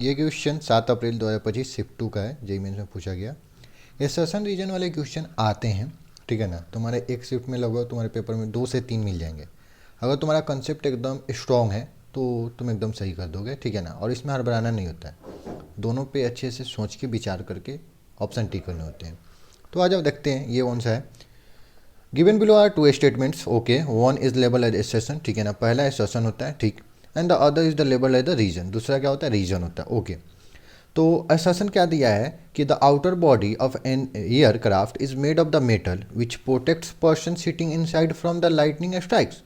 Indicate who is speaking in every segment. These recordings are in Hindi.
Speaker 1: ये क्वेश्चन 7 अप्रैल 2025 शिफ्ट 2 का है, जेईई मेंस में पूछा गया। ये सेशन रीजन वाले क्वेश्चन आते हैं, ठीक है ना। तुम्हारे एक शिफ्ट में लगभग तुम्हारे पेपर में 2 से 3 मिल जाएंगे। अगर तुम्हारा कंसेप्ट एकदम स्ट्रॉन्ग है तो तुम एकदम सही कर दोगे, ठीक है ना। और इसमें हड़बड़ाना नहीं होता है, दोनों पे अच्छे से सोच के विचार करके ऑप्शन टिक करने होते हैं। तो आ जाओ देखते हैं ये कौन सा है। Given below are two statements, okay. One is label as assertion, ठीक है ना। पहला एसेशन होता है, ठीक। And the other is the label as the reason, दूसरा क्या होता है, रीजन होता है, ओके। तो एसेशन क्या दिया है कि the outer body of an aircraft is made of the metal which protects person sitting inside from the lightning strikes.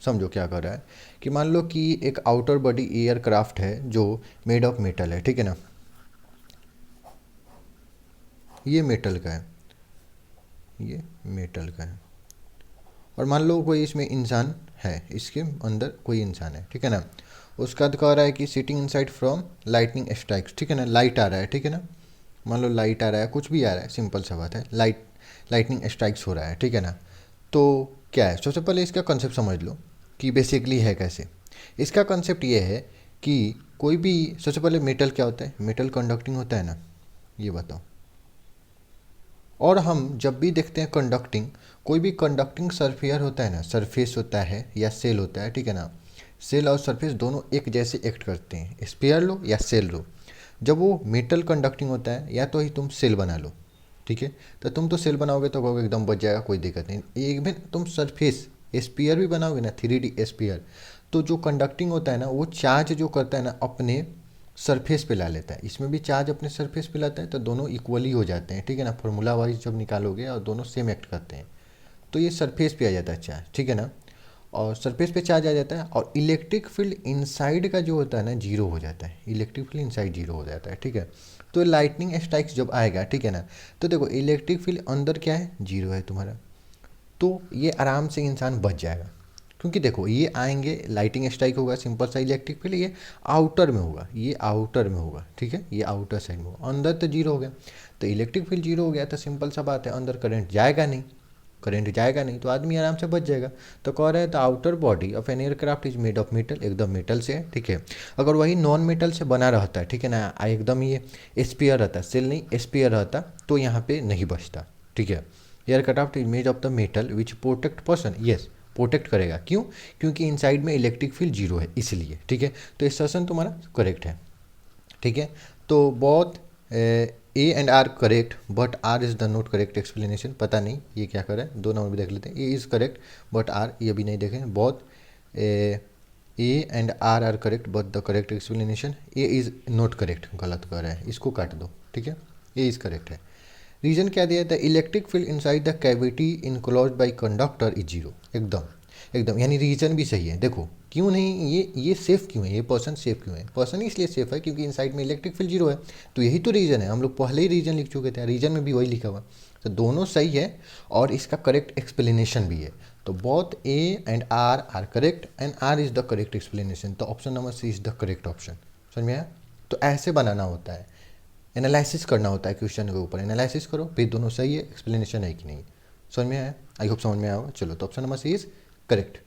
Speaker 1: समझो क्या कर रहा है कि मान लो कि एक आउटर बॉडी एयरक्राफ्ट है जो मेड ऑफ मेटल है, ठीक है ना। ये मेटल का है, ये मेटल का है। और मान लो कोई इसमें इंसान है, इसके अंदर कोई इंसान है, ठीक है ना। उसका तो कह रहा है कि sitting inside from lightning strikes, ठीक है ना। लाइट आ रहा है, ठीक है ना। मान लो लाइट आ रहा है, कुछ भी आ रहा है, सिंपल सा बात है, लाइटनिंग स्ट्राइक्स हो रहा है, ठीक है ना। तो क्या है, सबसे पहले इसका कंसेप्ट समझ लो कि बेसिकली है कैसे। इसका कंसेप्ट ये है कि कोई भी, सबसे पहले मेटल क्या होता है, मेटल कंडक्टिंग होता है ना, ये बताओ। और हम जब भी देखते हैं कंडक्टिंग, कोई भी कंडक्टिंग सरफेयर होता है ना, सरफेस होता है या सेल होता है, ठीक है ना। सेल और सरफेस दोनों एक जैसे एक्ट करते हैं, स्पेयर लो या सेल लो। जब वो मेटल कंडक्टिंग होता है या तो ही तुम सेल बना लो, ठीक है। तो तुम तो सेल बनाओगे तो कहोगे एकदम बच जाएगा, कोई दिक्कत नहीं। एक भी तुम सरफेस स्पीयर भी बनाओगे ना, 3D स्पीयर, तो जो कंडक्टिंग होता है ना, वो चार्ज जो करता है ना अपने सरफेस पे ला लेता है। इसमें भी चार्ज अपने सरफेस पे लाता है, तो दोनों इक्वली हो जाते हैं, ठीक है ना। फॉर्मूला वाइज जब निकालोगे और दोनों सेम एक्ट करते हैं तो ये सरफेस पे आ जाता है चार्ज, ठीक है ना। और सरफेस पे चार्ज आ जाता है और इलेक्ट्रिक फील्ड इनसाइड का जो होता है ना, जीरो हो जाता है। इलेक्ट्रिक फील्ड इनसाइड जीरो हो जाता है, ठीक है। तो लाइटनिंग स्ट्राइक्स जब आएगा, ठीक है ना, तो देखो इलेक्ट्रिक फील्ड अंदर क्या है, जीरो है तुम्हारा। तो ये आराम से इंसान बच जाएगा, क्योंकि देखो ये आएंगे, लाइटिंग स्ट्राइक होगा, सिंपल सा इलेक्ट्रिक फील्ड, ये आउटर में होगा, ये आउटर में होगा, ठीक है, ये आउटर साइड में होगा। अंदर तो जीरो हो गया, तो इलेक्ट्रिक फील्ड जीरो हो गया तो सिंपल सा बात है, अंदर करंट जाएगा नहीं। करंट जाएगा नहीं तो आदमी आराम से बच जाएगा। तो कह रहे हैं the outer body of an aircraft is made of metal, एकदम मेटल से है, ठीक है। अगर वही नॉन मेटल से बना रहता है, ठीक है ना, एकदम ये स्पीयर रहता, सेल नहीं स्पीयर रहता, तो यहाँ पे नहीं बचता, ठीक है। Aircraft is made of the metal which protect person, yes protect करेगा, क्यों, क्योंकि इनसाइड में इलेक्ट्रिक फील्ड जीरो है इसलिए, ठीक है। तो इस सेशन तुम्हारा करेक्ट है, ठीक है। तो बहुत A and R correct but R is the not correct explanation. पता नहीं ये क्या करे, 2 नंबर भी देख लेते हैं। A is correct but R ये भी नहीं देखें। बहुत A and R correct but the correct explanation A is not correct, गलत कर रहा है, इसको काट दो, ठीक है। ए इज़ करेक्ट है। रीजन क्या दिया, the electric field inside the cavity enclose by conductor is zero, एकदम एकदम, यानी रीजन भी सही है। देखो क्यों नहीं, ये सेफ क्यों है, ये पर्सन सेफ क्यों है, पर्सन इसलिए सेफ है क्योंकि इनसाइड में इलेक्ट्रिक फील्ड जीरो है। तो यही तो रीजन है, हम लोग पहले ही रीजन लिख चुके थे, रीजन में भी वही लिखा हुआ। तो दोनों सही है और इसका करेक्ट एक्सप्लेनेशन भी है। तो both A and R correct and R is the correct explanation. तो option number C is the correct option. समझ में आया। तो ऐसे बनाना होता है, एनालिसिस करना होता है क्वेश्चन के ऊपर, एनालिसिस करो फिर दोनों सही है, एक्सप्लेनेशन है कि नहीं। समझ में आया, आई होप समझ में आया होगा। चलो तो option number C is correct.